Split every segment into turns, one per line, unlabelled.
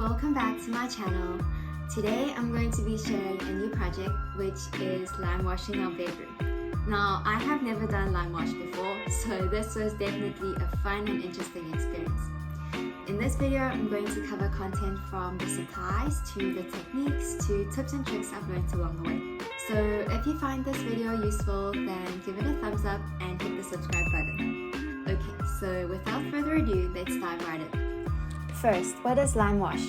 welcome back to my channel. Today I'm going to be sharing a new project which is lime washing our bedroom. Now I have never done lime wash before, so this was definitely a fun and interesting experience. In this video I'm going to cover content from the supplies to the techniques to tips and tricks I've learned along the way. So if you find this video useful, then give it a thumbs up and hit the subscribe button. Okay, so without further ado, let's dive right in. First, what is lime wash?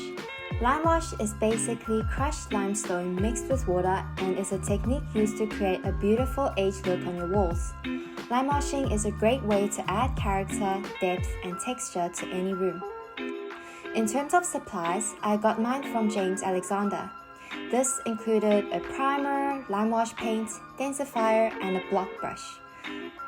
Lime wash is basically crushed limestone mixed with water and is a technique used to create a beautiful aged look on your walls. Lime washing is a great way to add character, depth and texture to any room. In terms of supplies, I got mine from James Alexander. This included a primer, lime wash paint, densifier and a block brush.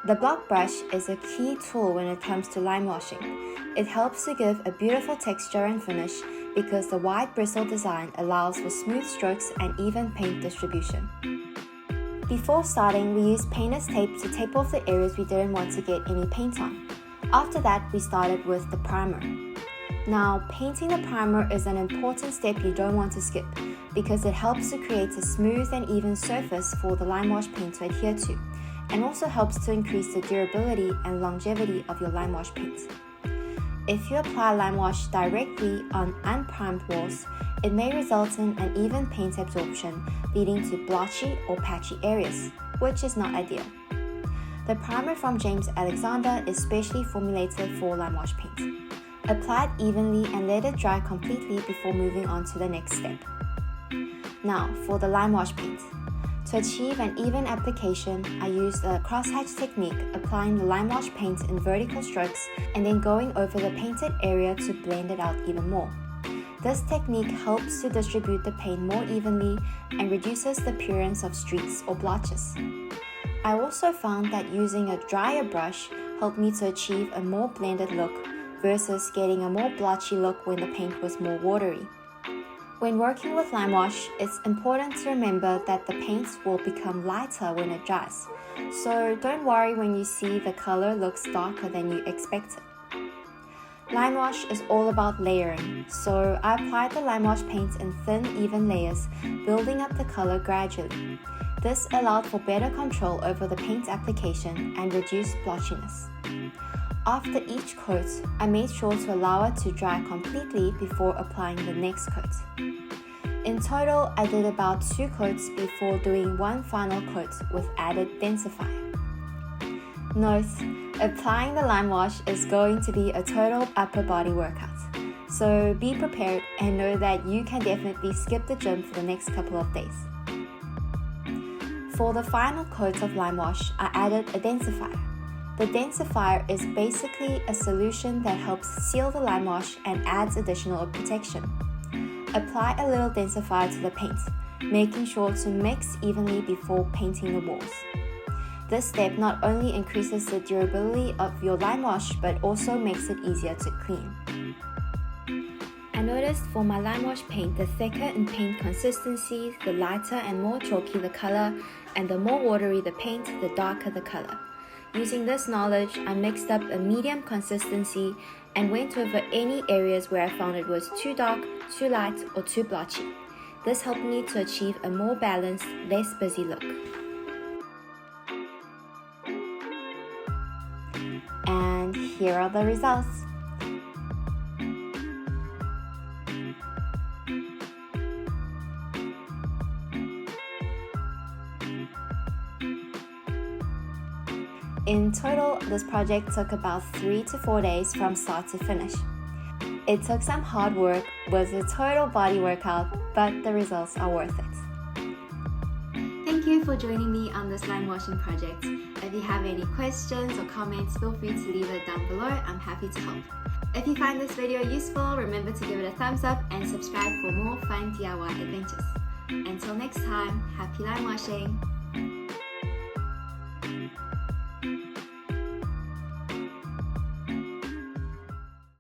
The block brush is a key tool when it comes to lime washing. It helps to give a beautiful texture and finish because the wide bristle design allows for smooth strokes and even paint distribution. Before starting, we used painter's tape to tape off the areas we didn't want to get any paint on. After that, we started with the primer. Now, painting the primer is an important step you don't want to skip because it helps to create a smooth and even surface for the lime wash paint to adhere to, and also helps to increase the durability and longevity of your lime wash paint. If you apply lime wash directly on unprimed walls, it may result in uneven paint absorption, leading to blotchy or patchy areas, which is not ideal. The primer from James Alexander is specially formulated for lime wash paint. Apply it evenly and let it dry completely before moving on to the next step. Now, for the lime wash paint. To achieve an even application, I used a crosshatch technique, applying the lime wash paint in vertical strokes and then going over the painted area to blend it out even more. This technique helps to distribute the paint more evenly and reduces the appearance of streaks or blotches. I also found that using a drier brush helped me to achieve a more blended look versus getting a more blotchy look when the paint was more watery. When working with lime wash, it's important to remember that the paint will become lighter when it dries, so don't worry when you see the color looks darker than you expected. Lime wash is all about layering, so I applied the lime wash paint in thin, even layers, building up the color gradually. This allowed for better control over the paint application and reduced blotchiness. After each coat, I made sure to allow it to dry completely before applying the next coat. In total, I did about 2 coats before doing one final coat with added densifier. Note, applying the lime wash is going to be a total upper body workout, so be prepared and know that you can definitely skip the gym for the next couple of days. For the final coat of lime wash, I added a densifier. The densifier is basically a solution that helps seal the lime wash and adds additional protection. Apply a little densifier to the paint, making sure to mix evenly before painting the walls. This step not only increases the durability of your lime wash but also makes it easier to clean. I noticed for my lime wash paint, the thicker in paint consistency, the lighter and more chalky the color, and the more watery the paint, the darker the color. Using this knowledge, I mixed up a medium consistency and went over any areas where I found it was too dark, too light, or too blotchy. This helped me to achieve a more balanced, less busy look. And here are the results. In total, this project took about 3 to 4 days from start to finish. It took some hard work, was a total body workout, but the results are worth it. Thank you for joining me on this lime washing project. If you have any questions or comments, feel free to leave it down below. I'm happy to help. If you find this video useful, remember to give it a thumbs up and subscribe for more fun DIY adventures. Until next time, happy lime washing!